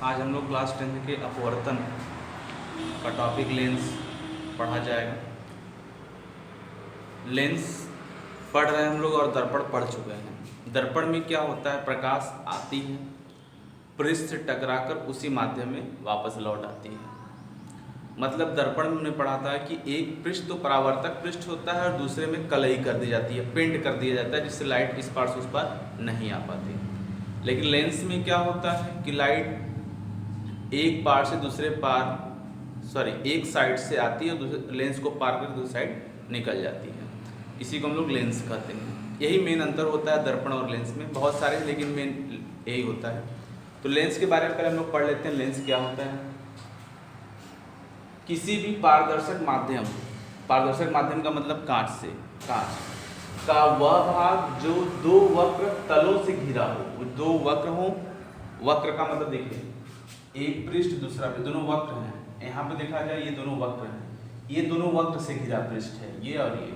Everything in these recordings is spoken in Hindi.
आज हम लोग क्लास 10 के अपवर्तन का टॉपिक लेंस पढ़ा जाएगा। लेंस पढ़ रहे हैं हम लोग और दर्पण पढ़ चुके हैं। दर्पण में क्या होता है, प्रकाश आती है, पृष्ठ से टकराकर उसी माध्यम में वापस लौट आती है। मतलब दर्पण में हमने पढ़ा था कि एक पृष्ठ तो परावर्तक पृष्ठ होता है और दूसरे में कलई कर दी जाती है, पेंट कर दिया जाता है, जिससे लाइट इस पार से उस पार नहीं आ पाती। लेकिन लेंस में क्या होता है कि लाइट एक पार से दूसरे पार एक साइड से आती है, दूसरे लेंस को पार कर दूसरी साइड निकल जाती है। इसी को हम लोग लेंस कहते हैं। यही मेन अंतर होता है दर्पण और लेंस में। बहुत सारे लेकिन मेन यही होता है। तो लेंस के बारे में पहले हम लोग पढ़ लेते हैं। लेंस क्या होता है? किसी भी पारदर्शक माध्यम का मतलब कांच का वह भाग जो दो वक्र तलों से घिरा हो। दो वक्र हो, वक्र का मतलब देखिए एक पृष्ठ दूसरा पृष्ठ, दोनों वक्र हैं। यहाँ पे देखा जाए ये दोनों वक्र हैं, ये दोनों वक्र से घिरा पृष्ठ है, ये और ये।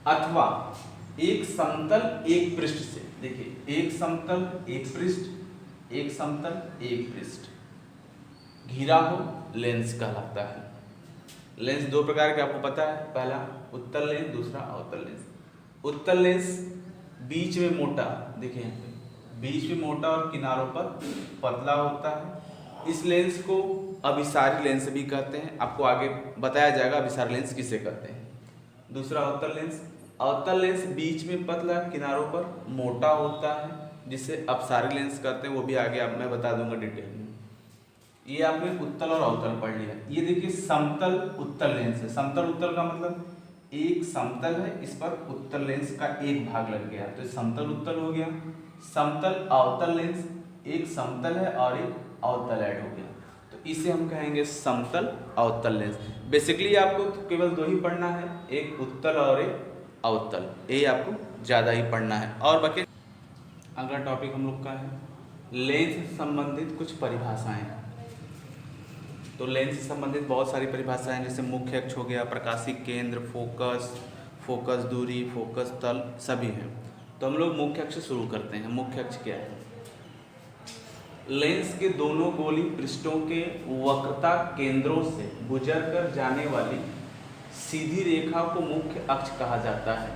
अथवा एक समतल एक पृष्ठ से, देखिए एक समतल एक पृष्ठ, एक समतल एक पृष्ठ घिरा हो, लेंस कहलाता है। लेंस दो प्रकार के आपको पता है, पहला उत्तल लेंस, दूसरा अवतल लेंस। उत्तल लेंस बीच में मोटा, देखिए यहाँ पे बीच में मोटा और किनारों पर पतला होता है। इस लेंस को अभिसारी लेंस भी कहते हैं। आपको आगे बताया जाएगा अभिसारी लेंस किसे कहते हैं। दूसरा अवतल लेंस बीच में पतला किनारों पर मोटा होता है, जिसे अपसारी लेंस कहते हैं। वो भी आगे आप मैं बता दूंगा डिटेल में। ये आपने उत्तल और अवतल पढ़ लिया। ये देखिए समतल उत्तल लेंस है। समतल उत्तल का मतलब एक समतल है, इस पर उत्तल लेंस का एक भाग लग गया तो समतल उत्तल हो गया। समतल अवतल लेंस एक समतल है और एक अवतल ऐड हो गया, तो इसे हम कहेंगे समतल अवतल लेंस। बेसिकली आपको केवल दो ही पढ़ना है, एक उत्तल और एक अवतल, यही आपको ज़्यादा ही पढ़ना है। और बाकी अगला टॉपिक हम लोग का है लेंस से संबंधित कुछ परिभाषाएं। तो लेंस से संबंधित बहुत सारी परिभाषाएं, जैसे मुख्य अक्ष हो गया, प्रकाशिक केंद्र, फोकस दूरी, फोकस तल, सभी हैं। तो हम लोग मुख्य अक्ष से शुरू करते हैं। मुख्य अक्ष क्या है? लेंस के दोनों गोली पृष्ठों के वक्रता केंद्रों से गुजरकर जाने वाली सीधी रेखा को मुख्य अक्ष कहा जाता है।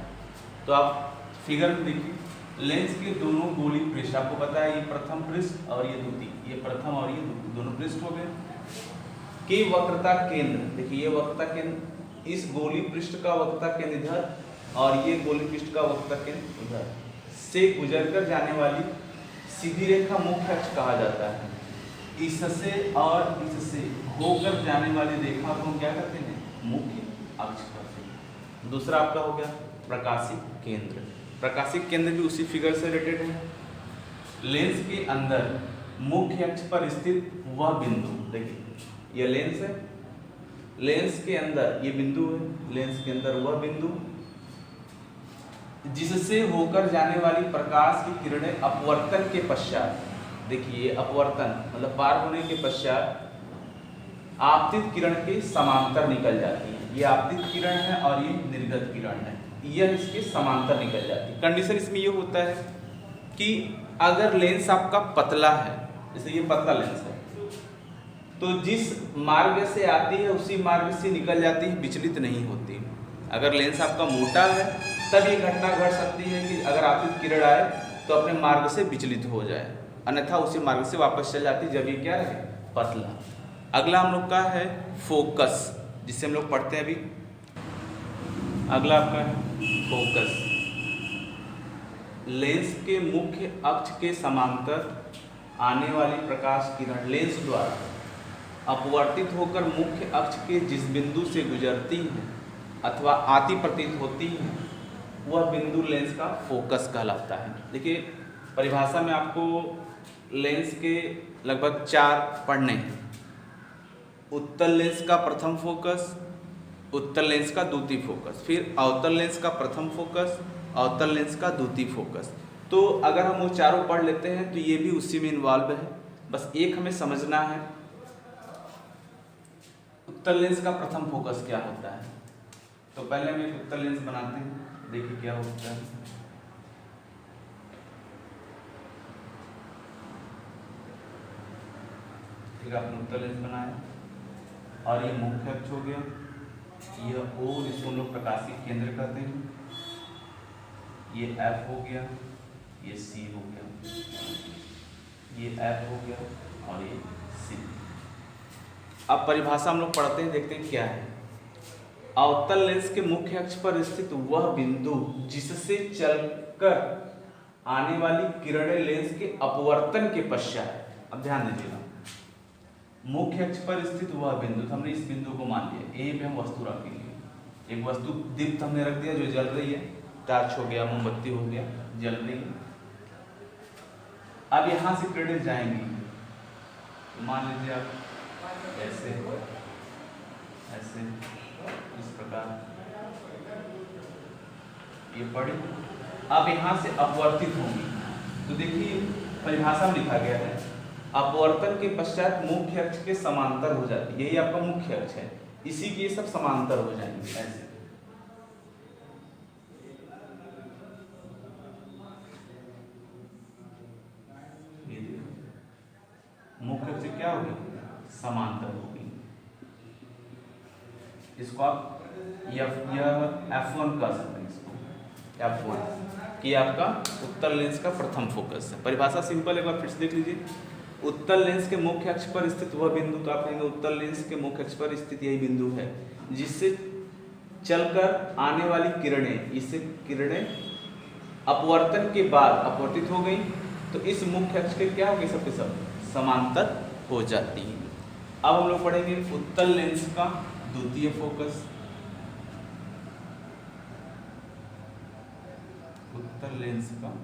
तो आप फिगर में देखिए, लेंस के दोनों गोली पृष्ठ, आपको पता है ये प्रथम पृष्ठ और ये द्वितीय, ये प्रथम और ये द्वितीय, दोनों पृष्ठ हो गए। के वक्रता केंद्र, देखिए ये वक्रता केंद्र, इस गोली पृष्ठ का वक्रता केंद्र इधर और ये गोली पृष्ठ का वक्रता केंद्र उधर से गुजरकर जाने वाली सीधी रेखा मुख्य अक्ष कहा जाता है। इससे और इससे होकर जाने वाली रेखा को हम क्या कहते हैं? मुख्य अक्ष कहते हैं। दूसरा आपका हो गया प्रकाशिक केंद्र। प्रकाशिक केंद्र भी उसी फिगर से रिलेटेड है। लेंस के अंदर मुख्य अक्ष पर स्थित वह बिंदु, देखिए यह लेंस है, लेंस के अंदर ये बिंदु है, लेंस के अंदर वह बिंदु जिससे होकर जाने वाली प्रकाश की किरणें अपवर्तन के पश्चात, देखिए अपवर्तन मतलब पार होने के पश्चात आपतित किरण के समांतर निकल जाती है। ये आपतित किरण है और ये निर्गत किरण है, यह इसके समांतर निकल जाती है। कंडीशन इसमें ये होता है कि अगर लेंस आपका पतला है, जैसे ये पतला लेंस है, तो जिस मार्ग से आती है उसी मार्ग से निकल जाती है, विचलित नहीं होती। अगर लेंस आपका मोटा है तब ये घटना घट सकती है कि अगर आपतित किरण आए तो अपने मार्ग से विचलित हो जाए, अन्यथा उसी मार्ग से वापस चल जाती है जब ये क्या रहे, पतला। अगला हम लोग का है फोकस, जिससे हम लोग पढ़ते हैं अभी। अगला आपका है फोकस। लेंस के मुख्य अक्ष के समांतर आने वाली प्रकाश किरण लेंस द्वारा अपवर्तित होकर मुख्य अक्ष के जिस बिंदु से गुजरती है अथवा आती प्रतीत होती है, वह बिंदु लेंस का फोकस कहलाता है। देखिए परिभाषा में आपको लेंस के लगभग 4 पढ़ने हैं। उत्तल लेंस का प्रथम फोकस, उत्तल लेंस का द्वितीय फोकस, फिर अवतल लेंस का प्रथम फोकस, अवतल लेंस का द्वितीय फोकस। तो अगर हम वो चारों पढ़ लेते हैं तो ये भी उसी में इन्वॉल्व है। बस एक हमें समझना है उत्तल लेंस का प्रथम फोकस क्या होता है। तो पहले हम एक उत्तल लेंस बनाते हैं, देखिए क्या होता है। फिर आपने उत्तल लेंस बनाया और ये मुख्य अक्ष हो गया, यह O जिसको हम लोग प्रकाशिक केंद्र कहते हैं, ये F हो गया, ये C हो गया, ये F हो गया और ये C। अब परिभाषा हम लोग पढ़ते हैं, देखते हैं क्या है। अवतल लेंस के मुख्य अक्ष पर स्थित वह बिंदु जिससे चलकर आने वाली किरणें लेंस के अपवर्तन के पश्चात, अब ध्यान दीजिएगा, मुख्य अक्ष पर स्थित वह बिंदु, तो हमने इस बिंदु को मान लिया, ए पे हम वस्तु रखेंगे, एक वस्तु दीप्त हमने रख दिया जो जल रही है, टार्च हो गया, मोमबत्ती हो गया, जल रही है। अब यहां से किरणें जाएंगी, तो मान लीजिए आप ऐसे ऐसे इस प्रकार ये पड़ी, अब यहां से अपवर्तित होंगी। तो देखिए परिभाषा में लिखा गया है अपवर्तन के पश्चात मुख्य अक्ष के समांतर हो जाती है, यही आपका मुख्य अक्ष है, इसी के सब समांतर हो जाएंगे ऐसे। ये देखो मुख्य अक्ष क्या होगी, समांतर होगी। इसको आप F1 कह सकते हैं, इसको F1 कि आपका उत्तल लेंस का प्रथम फोकस है। परिभाषा सिंपल, एक बार फिर से देख लीजिए। उत्तल लेंस के मुख्य अक्ष पर स्थित वह बिंदु, तो आप कहेंगे उत्तल लेंस के मुख्य अक्ष पर स्थित यही बिंदु है जिससे चलकर आने वाली किरणें, इससे किरणें अपवर्तन के बाद अपवर्तित हो गई, तो इस मुख्य अक्ष के क्या होगी, सबके सब समांतर हो जाती है। अब हम लोग पढ़ेंगे उत्तल लेंस का द्वितीय फोकस। उत्तल लेंस का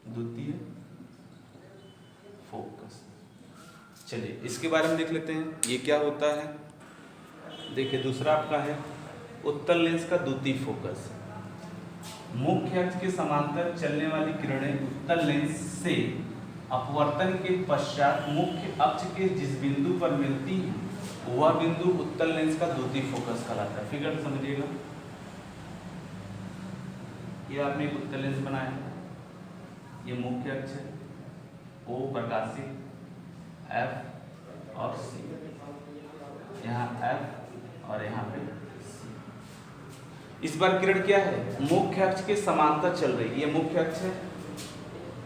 द्वितीय फोकस, चलिए इसके बारे में देख लेते हैं ये क्या होता है। देखिए दूसरा आपका है उत्तल लेंस का द्वितीय फोकस। मुख्य अक्ष के समांतर चलने वाली किरणें उत्तल लेंस से अपवर्तन के पश्चात मुख्य अक्ष के जिस बिंदु पर मिलती है वह बिंदु उत्तल लेंस का द्वितीय फोकस कहलाता है। फिगर समझिएगा, ये आपने एक उत्तल लेंस बनाया, ये मुख्य अक्ष है, O प्रकाशिक, F और C, यहाँ F और यहाँ पे C। इस बार किरण क्या है, मुख्य अक्ष के समांतर चल रही है, ये मुख्य अक्ष है,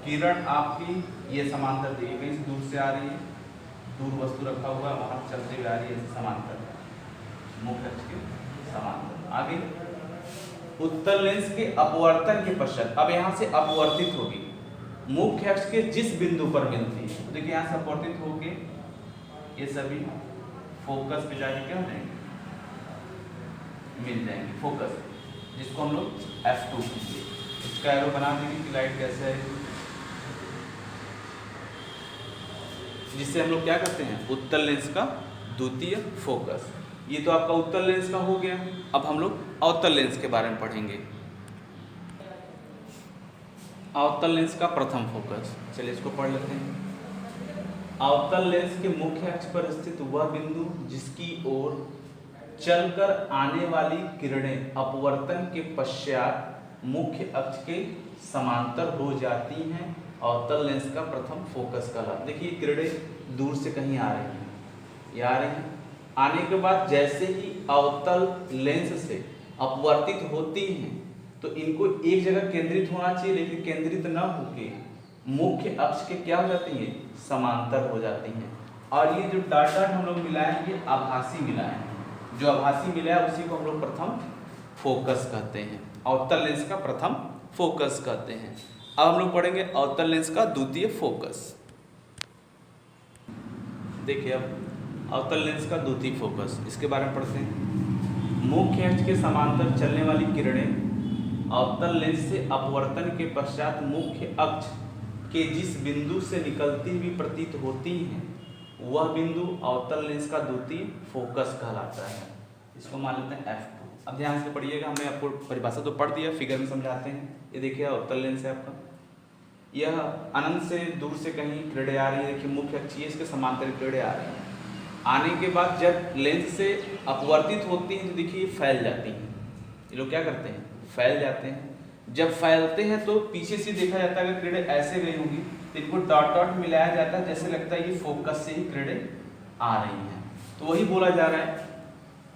किरण आपकी ये समांतर देखिए कहीं दूर से आ रही है, दूर वस्तु रखा हुआ है वहां चलते हुए आ रही है, समांतर मुख्य अक्ष के समांतर। आगे उत्तल लेंस के अपवर्तन के पश्चात, अब यहाँ से अपवर्तित होगी, मुख्य अक्ष के जिस बिंदु पर मिलती है, तो देखिए यहाँ से अपवर्तित होके ये सभी फोकस पे जाके क्या हो जाएंगे, मिल जाएंगे फोकस, जिसको हम लोग F2 कहेंगे। इसका एरो बना देंगे कि लाइट कैसे है, जिससे हम लोग क्या करते हैं उत्तल लेंस का द्वितीय फोकस। ये तो आपका उत्तल लेंस का हो गया। अब हम लोग अवतल लेंस के बारे में पढ़ेंगे। अवतल लेंस का प्रथम फोकस, चलिए इसको पढ़ लेते हैं। अवतल लेंस के मुख्य अक्ष पर स्थित वह बिंदु जिसकी ओर चलकर आने वाली किरणें अपवर्तन के पश्चात मुख्य अक्ष के समांतर हो जाती हैं, अवतल लेंस का प्रथम फोकस कहलाता है। देखिए किरणें दूर से कहीं आ रही हैं, ये आ रही हैं, आने के बाद जैसे ही अवतल लेंस से अपवर्तित होती हैं तो इनको एक जगह केंद्रित होना चाहिए, लेकिन केंद्रित न होके मुख्य अक्ष के क्या हो जाती हैं, समांतर हो जाती हैं। और ये जो डॉट डॉट हम लोग मिलाएंगे आभासी मिलाएं, जो आभासी मिला है उसी को हम लोग प्रथम फोकस कहते हैं, अवतल लेंस का प्रथम फोकस कहते हैं। अब हम लोग पढ़ेंगे अवतल लेंस का द्वितीय फोकस। देखिए अब अवतल लेंस का द्वितीय फोकस, इसके बारे में पढ़ते हैं। मुख्य अक्ष के समांतर चलने वाली किरणें अवतल लेंस से अपवर्तन के पश्चात मुख्य अक्ष के जिस बिंदु से निकलती हुई प्रतीत होती हैं वह बिंदु अवतल लेंस का द्वितीय फोकस कहलाता है। इसको मान लेते हैं F2। अब ध्यान से पढ़िएगा, हमने आपको परिभाषा तो पढ़ दिया, फिगर में समझाते हैं। ये देखिए अवतल लेंस है आपका, यह अनंत से दूर से कहीं किरणें आ रही है, देखिए मुख्य अक्ष इसके समांतर किरणें आ रही हैं। आने के बाद जब लेंस से अपवर्तित होती हैं तो देखिए फैल जाती हैं, ये लोग क्या करते हैं, फैल जाते हैं। जब फैलते हैं तो पीछे से देखा जाता है, अगर किरणें ऐसे गई होंगी तो इनको डॉट डॉट मिलाया जाता है, जैसे लगता है ये फोकस से ही किरणें आ रही हैं। तो वही बोला जा रहा है,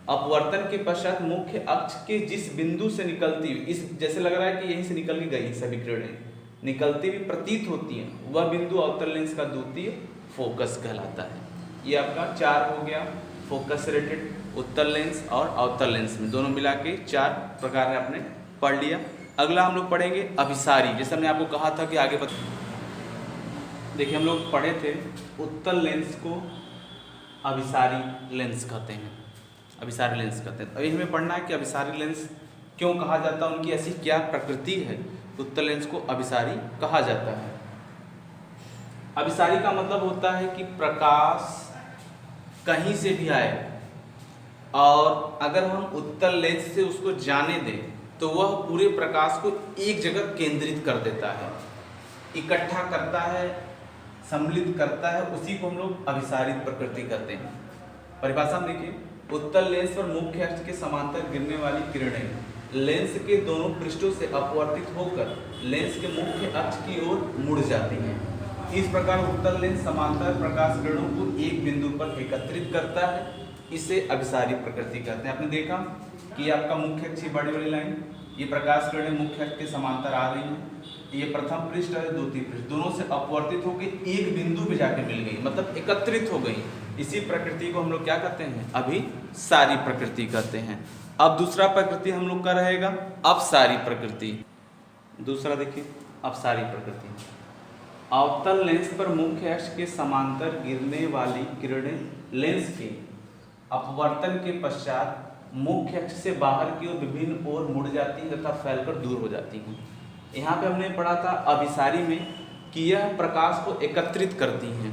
अपवर्तन के पश्चात मुख्य अक्ष के जिस बिंदु से निकलती हुई, इस जैसे लग रहा है कि यहीं से निकल के गई सभी किरणें, निकलती हुई प्रतीत होती हैं, वह बिंदु अवतल लेंस का द्वितीय फोकस कहलाता है। ये आपका 4 हो गया फोकस से रिलेटेड, उत्तल लेंस और अवतल लेंस में दोनों मिला के 4 प्रकार आपने पढ़ लिया। अगला हम लोग पढ़ेंगे अभिसारी। जैसे हमने आपको कहा था कि आगे देखिए हम लोग पढ़े थे उत्तल लेंस को अभिसारी लेंस कहते हैं, अभिसारी लेंस कहते हैं। अभी हमें पढ़ना है कि अभिसारी लेंस क्यों कहा जाता है, उनकी ऐसी क्या प्रकृति है, उत्तल लेंस को अभिसारी कहा जाता है। अभिसारी का मतलब होता है कि प्रकाश कहीं से भी आए और अगर हम उत्तल लेंस से उसको जाने दें तो वह पूरे प्रकाश को एक जगह केंद्रित कर देता है, इकट्ठा करता है, सम्मिलित करता है, उसी को हम लोग अभिसारित प्रकृति कहते हैं। परिभाषा में देखिए, उत्तल लेंस पर मुख्य अक्ष के समांतर गिरने वाली किरणें लेंस के दोनों पृष्ठों से अपवर्तित होकर लेंस के मुख्य अक्ष की ओर मुड़ जाती हैं। इस प्रकार उत्तल लेंस समांतर प्रकाश किरणों को एक बिंदु पर एकत्रित करता है, इसे अभिसारी प्रकृति कहते हैं। आपने देखा कि आपका मुख्य अक्ष बड़ी वाली लाइन, ये प्रकाश किरणें मुख्य अक्ष के समांतर आ रही हैं, ये प्रथम पृष्ठ और द्वितीय पृष्ठ दोनों से अपवर्तित होकर एक बिंदु पे जाके मिल गई, मतलब एकत्रित हो गई। इसी प्रकृति को हम लोग क्या कहते हैं, अभिसारी प्रकृति कहते हैं। अब दूसरा प्रकृति हम लोग का रहेगा अपसारी प्रकृति। दूसरा देखिए अपसारी प्रकृति, अवतल लेंस पर मुख्य अक्ष के समांतर गिरने वाली किरणें लेंस के अपवर्तन के पश्चात मुख्य अक्ष से बाहर की ओर विभिन्न ओर मुड़ जाती हैं तथा फैलकर दूर हो जाती हैं। यहाँ पे हमने पढ़ा था अभिसारी में कि यह प्रकाश को एकत्रित करती हैं,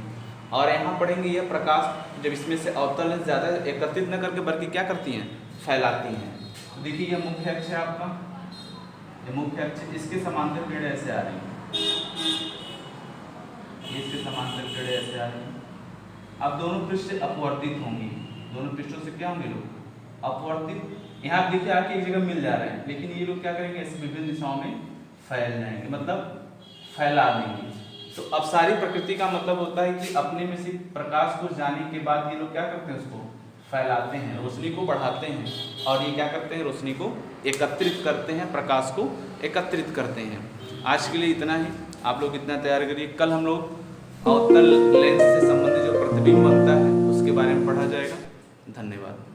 और यहाँ पढ़ेंगे यह प्रकाश जब इसमें से अवतल लेंस ज़्यादा एकत्रित न करके बल्कि क्या करती हैं, फैलाती हैं। तो देखिए यह मुख्य अक्ष है आपका, ये मुख्य अक्ष, इसके समांतर किरणें ऐसे आ रही हैं, इसके समांतर किरणें ऐसे आ रही हैं। अब दोनों पृष्ठ से अपवर्तित होंगी, दोनों पृष्ठों से क्या होंगे लोग, अपवर्तित। यहाँ आप देखिए आके एक जगह मिल जा रहे हैं, लेकिन ये लोग क्या करेंगे, ऐसे विभिन्न दिशाओं में फैल जाएंगे, मतलब फैला देंगे। तो अपसारी प्रकृति का मतलब होता है कि अपने में से प्रकाश को जाने के बाद ये लोग क्या करते हैं, उसको फैलाते हैं, रोशनी को बढ़ाते हैं, और ये क्या करते हैं, रोशनी को एकत्रित करते हैं, प्रकाश को एकत्रित करते हैं। आज के लिए इतना ही, आप लोग इतना तैयार करिए। कल हम लोग अवतल लेंस से संबंधित जो प्रतिबिंब बनता है उसके बारे में पढ़ा जाएगा। धन्यवाद।